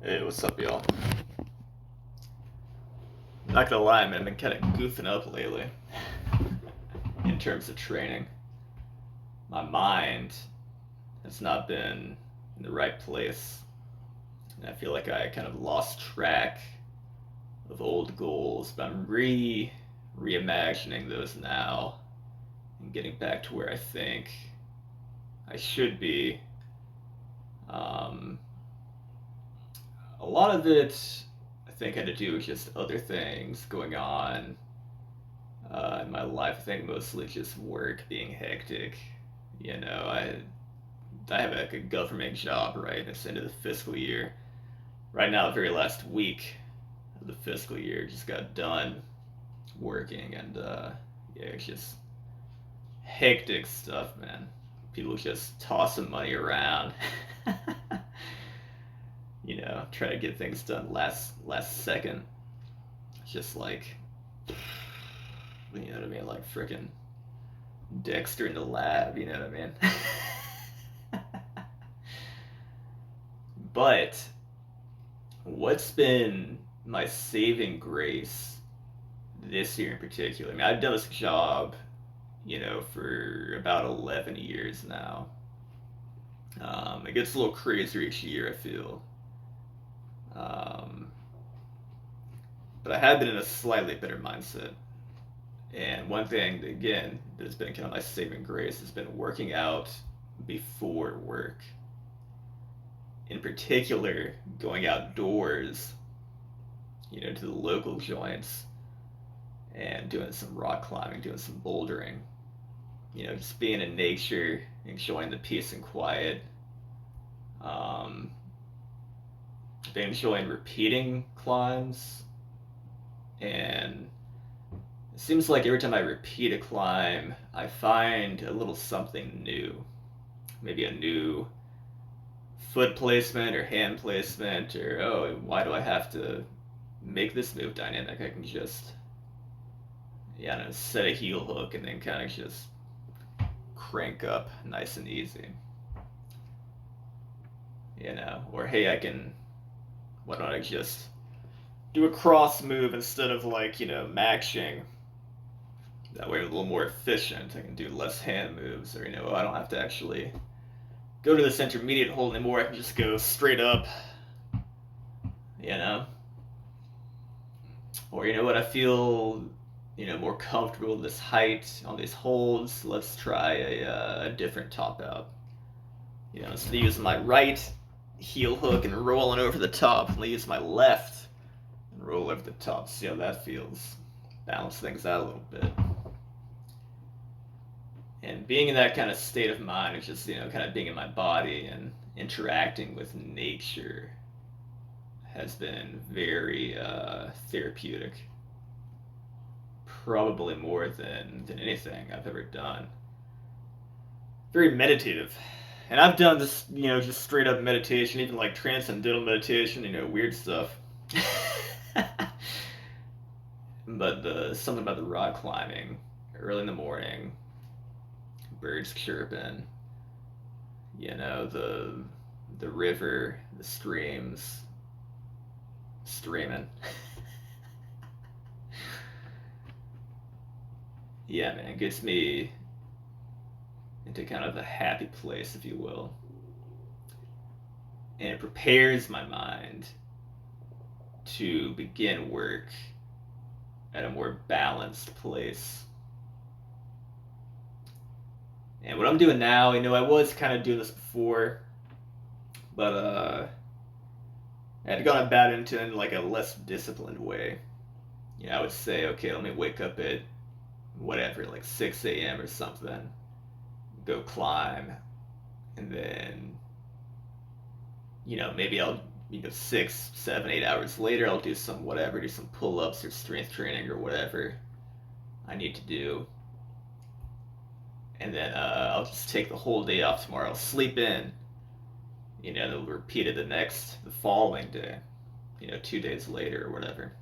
Hey, what's up, y'all? Not gonna lie, man, I've been kind of goofing up lately in terms of training. My mind has not been in the right place, and I feel like I kind of lost track of old goals, but I'm reimagining those now and getting back to where I think I should be. Um, a lot of it, I think, had to do with just other things going on in my life. I think mostly just work being hectic. I have like a government job, right? It's the end of the fiscal year. Right now, the very last week of the fiscal year just got done working, and yeah, it's just hectic stuff, man. People just tossing money around, try to get things done last second. It's just like, you know what I mean, like freaking Dexter in the lab. You know what I mean? But what's been my saving grace this year in particular? I mean, I've done this job, for about 11 years now. It gets a little crazier each year, I feel. Um, but I have been in a slightly better mindset. And one thing, that, again, that's been kind of my saving grace has been working out before work. In particular, going outdoors, to the local joints and doing some rock climbing, doing some bouldering, just being in nature, enjoying the peace and quiet. Um, been enjoying repeating climbs, and it seems like every time I repeat a climb, I find a little something new. Maybe a new foot placement or hand placement, or oh, why do I have to make this move dynamic? I can just, yeah, I don't know, set a heel hook and then kind of just crank up nice and easy. Or hey, why don't I just do a cross move instead of like, maxing? That way, I'm a little more efficient. I can do less hand moves, or, I don't have to actually go to this intermediate hold anymore. I can just go straight up, you know? Or, you know what, I feel, more comfortable with this height on these holds. Let's try a different top out. Instead of using my right heel hook and rolling over the top, I'm gonna use my left and roll over the top. See how that feels. Balance things out a little bit. And being in that kind of state of mind is just, kind of being in my body and interacting with nature has been very therapeutic. Probably more than anything I've ever done. Very meditative. And I've done this, just straight up meditation, even like transcendental meditation, weird stuff. But something about the rock climbing early in the morning, birds chirping, the river, the streams streaming. Yeah, man, it gets me into kind of a happy place, if you will. And it prepares my mind to begin work at a more balanced place. And what I'm doing now, I was kind of doing this before, but I had gone about it in like a less disciplined way. I would say, okay, let me wake up at whatever, like 6 a.m. or something, go climb, and then, maybe I'll, 6, 7, 8 hours later, I'll do some whatever, do some pull ups or strength training or whatever I need to do. And then I'll just take the whole day off tomorrow. I'll sleep in, then we'll repeat it the following day, 2 days later or whatever.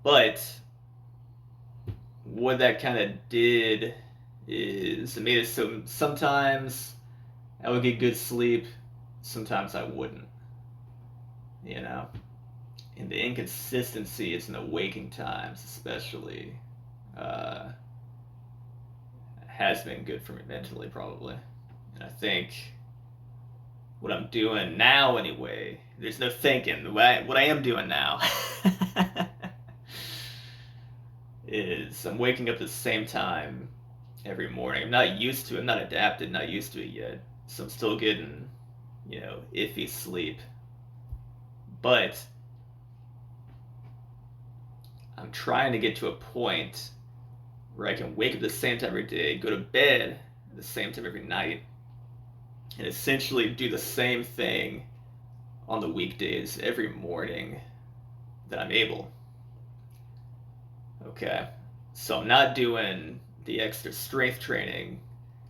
But what that kind of did is it made it so sometimes I would get good sleep, sometimes I wouldn't. you know? And the inconsistency is in the waking times, especially, uh, has been good for me mentally, probably. And I think what I'm doing now, anyway, there's no thinking. What I am doing now is I'm waking up at the same time every morning. I'm not used to it. I'm not adapted, not used to it yet. So I'm still getting, iffy sleep. But I'm trying to get to a point where I can wake up at the same time every day, go to bed at the same time every night, and essentially do the same thing on the weekdays every morning that I'm able. Okay. So I'm not doing the extra strength training,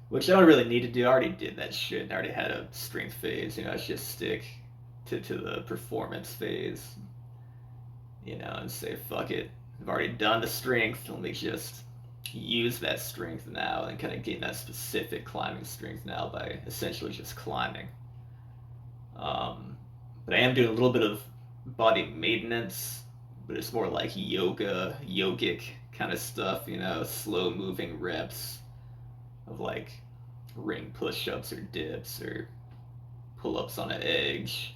which I don't really need to do. I already did that shit. I already had a strength phase. I should just stick to the performance phase, and say, fuck it. I've already done the strength. Let me just use that strength now and kind of gain that specific climbing strength now by essentially just climbing. But I am doing a little bit of body maintenance, but it's more like yogic kind of stuff, slow moving reps of like ring push ups or dips or pull ups on an edge.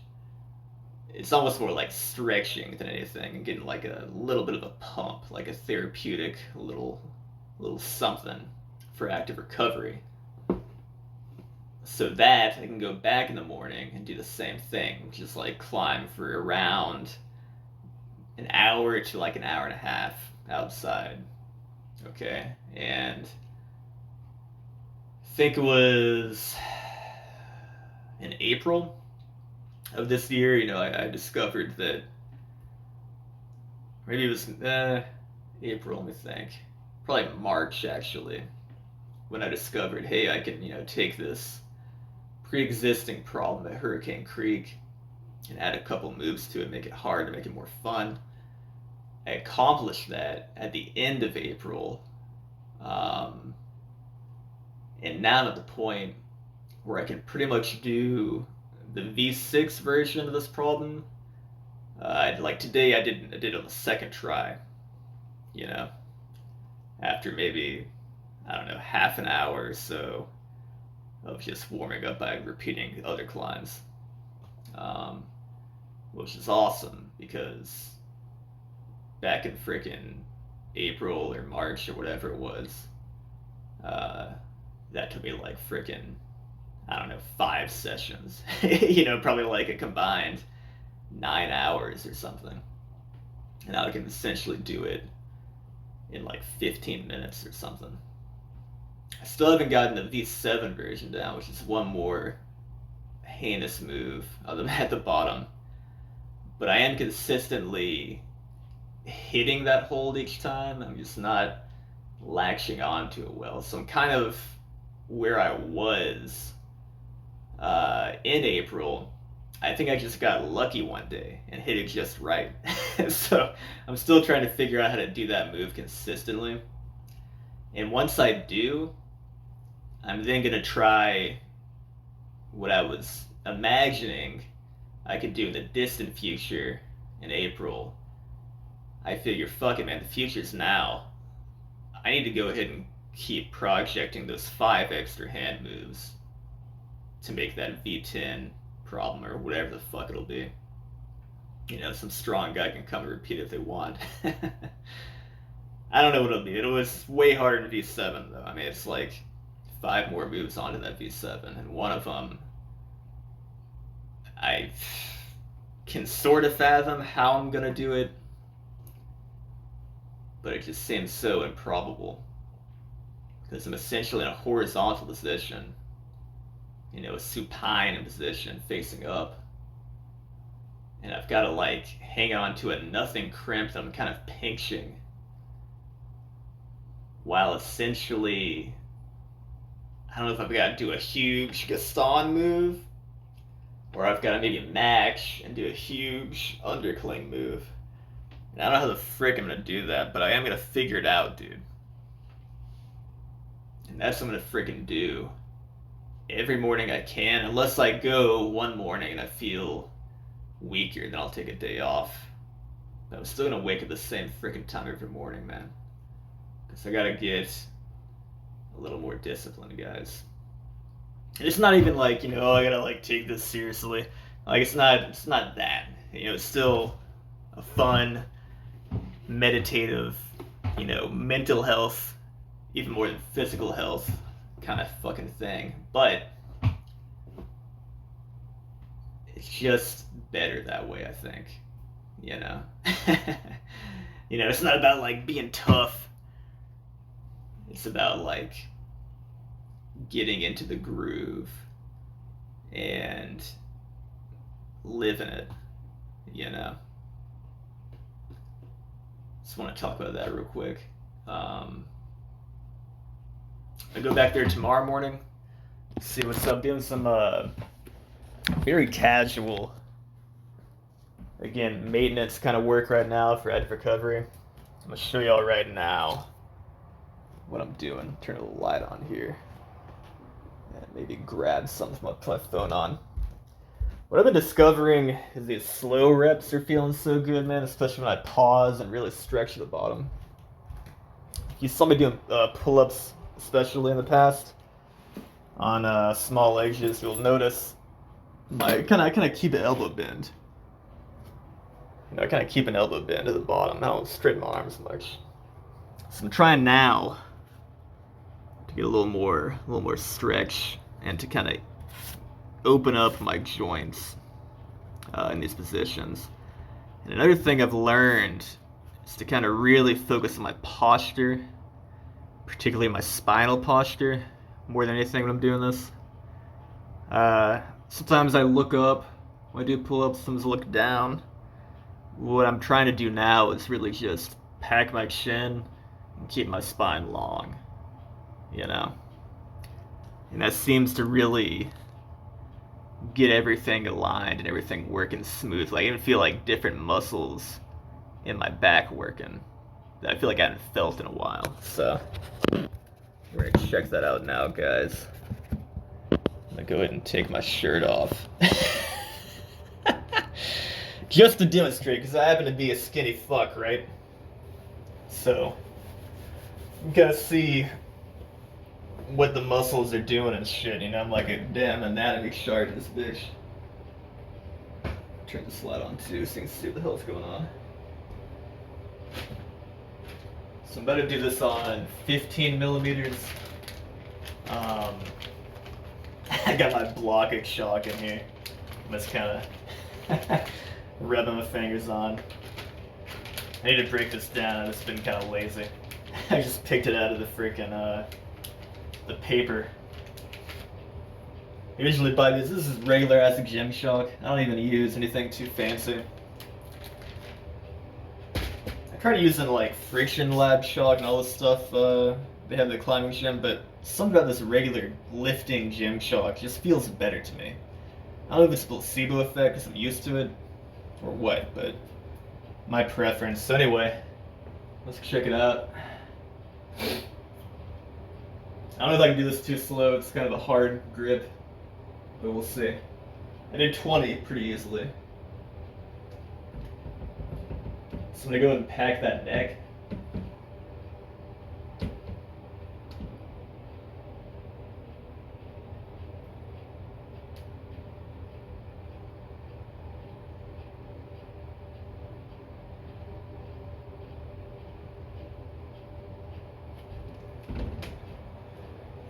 It's almost more like stretching than anything and getting like a little bit of a pump, like a therapeutic little something for active recovery. So that I can go back in the morning and do the same thing, which is like climb for around an hour to like an hour and a half outside. Okay. And I think it was in April of this year, I discovered that maybe it was April, let me think. Probably March actually, when I discovered, hey, I can, take this pre-existing problem at Hurricane Creek and add a couple moves to it, make it hard to make it more fun. I accomplished that at the end of April, and now I'm at the point where I can pretty much do the V6 version of this problem. Like today, I did it on the second try. After maybe, I don't know, half an hour or so of just warming up by repeating other climbs, which is awesome because back in frickin' April or March or whatever it was, that took me like frickin', I don't know, 5 sessions. Probably like a combined 9 hours or something. And now I can essentially do it in like 15 minutes or something. I still haven't gotten the V7 version down, which is one more heinous move other than at the bottom. But I am consistently hitting that hold each time. I'm just not latching onto it well. So I'm kind of where I was in April. I think I just got lucky one day and hit it just right. So I'm still trying to figure out how to do that move consistently. And once I do, I'm then going to try what I was imagining I could do in the distant future in April. I figure, fuck it, man, the future's now. I need to go ahead and keep projecting those 5 extra hand moves to make that V10 problem or whatever the fuck it'll be. Some strong guy can come and repeat it if they want. I don't know what it'll be. It was way harder than V7 though. I mean, it's like 5 more moves onto that V7, and one of them I can sort of fathom how I'm gonna do it, but it just seems so improbable because I'm essentially in a horizontal position, a supine position facing up, and I've got to like hang on to a nothing crimp that I'm kind of pinching while essentially, I don't know if I've got to do a huge Gaston move or I've got to maybe match and do a huge undercling move. And I don't know how the frick I'm going to do that, but I am going to figure it out, dude. And that's what I'm going to freaking do every morning I can, unless I go one morning and I feel weaker, then I'll take a day off. But I'm still gonna wake up the same freaking time every morning, man. Because I gotta get a little more disciplined, guys. And it's not even like, oh, I gotta like take this seriously. Like it's not that. It's still a fun, meditative, mental health, even more than physical health kind of fucking thing. But it's just better that way, I think. It's not about like being tough. It's about like getting into the groove and living it, Just want to talk about that real quick. I go back there tomorrow morning, see what's up, doing some very casual, again, maintenance kind of work right now for Ed Recovery. I'm going to show y'all right now what I'm doing. Turn a light on here. And maybe grab something to put my phone on. What I've been discovering is these slow reps are feeling so good, man, especially when I pause and really stretch the bottom. If you saw me doing pull-ups, especially in the past, on small edges, you'll notice I kind of keep an elbow bend. I kind of keep an elbow bend to the bottom. I don't straighten my arms much. So I'm trying now to get a little more stretch and to kind of open up my joints in these positions. And another thing I've learned is to kind of really focus on my posture, particularly my spinal posture, more than anything when I'm doing this. Sometimes I look up when I do pull-ups, sometimes I look down. What I'm trying to do now is really just pack my chin and keep my spine long, And that seems to really get everything aligned and everything working smoothly. I even feel like different muscles in my back working that I feel like I haven't felt in a while. So we're gonna check that out now, guys. I'm gonna go ahead and take my shirt off. Just to demonstrate, because I happen to be a skinny fuck, right? So you gotta see what the muscles are doing and shit, I'm like a damn anatomy chart in this bitch. Turn the slide on too so you can see what the hell's going on. So I'm about to do this on 15 millimeters. I got my blocking shock in here. I'm just kind of rubbing my fingers on. I need to break this down. I've just been kind of lazy. I just picked it out of the freaking the paper. I usually buy this. This is regular ass Gymshark. I don't even use anything too fancy. I tried using like Friction Lab Shock and all this stuff they have at the climbing gym, but something about this regular lifting Gymshark just feels better to me. I don't know if it's a placebo effect because I'm used to it or what, but my preference. So anyway, let's check it out. I don't know if I can do this too slow. It's kind of a hard grip, but we'll see. I did 20 pretty easily. So I'm gonna go ahead and pack that neck.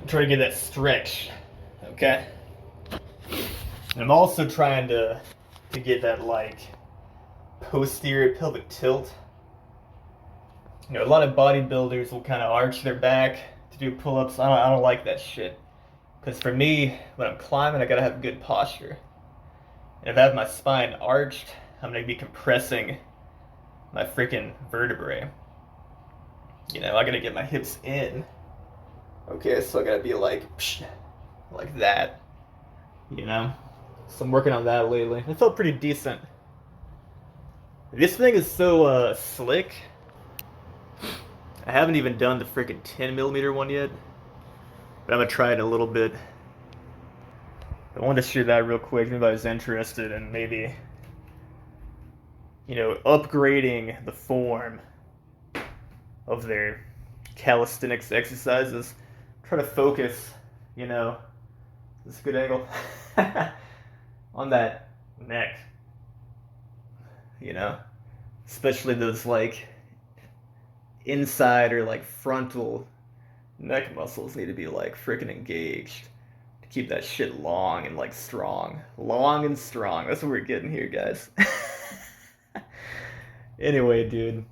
Try to get that stretch, okay? And I'm also trying to get that like posterior pelvic tilt. A lot of bodybuilders will kind of arch their back to do pull-ups. I don't like that shit. Because for me, when I'm climbing, I gotta have good posture. And if I have my spine arched, I'm gonna be compressing my freaking vertebrae. I gotta get my hips in. Okay, so I gotta be like that, So I'm working on that lately. It felt pretty decent. This thing is so slick. I haven't even done the freaking 10 millimeter one yet, but I'm gonna try it a little bit. I wanted to share that real quick if anybody's interested in maybe upgrading the form of their calisthenics exercises. Try to focus, you know, this is a good angle, on that neck, you know, especially those like inside or like frontal neck muscles need to be like freaking engaged to keep that shit long and like strong. Long and strong. That's what we're getting here, guys. Anyway, dude.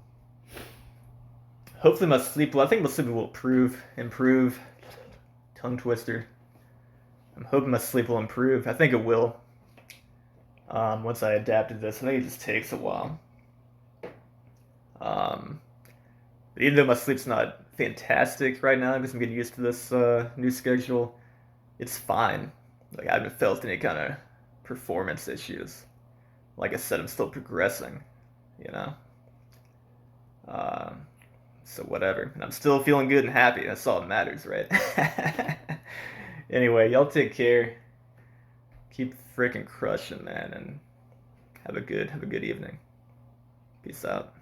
Hopefully my sleep will. I think my sleep will improve. Tongue twister. I'm hoping my sleep will improve. I think it will. Once I adapted this, I think it just takes a while. Um, but even though my sleep's not fantastic right now because I'm getting used to this new schedule, it's fine. Like I haven't felt any kind of performance issues. Like I said, I'm still progressing. You know. Um, so whatever. And I'm still feeling good and happy. That's all that matters, right? Anyway, y'all take care. Keep freaking crushing, man, and have a good evening. Peace out.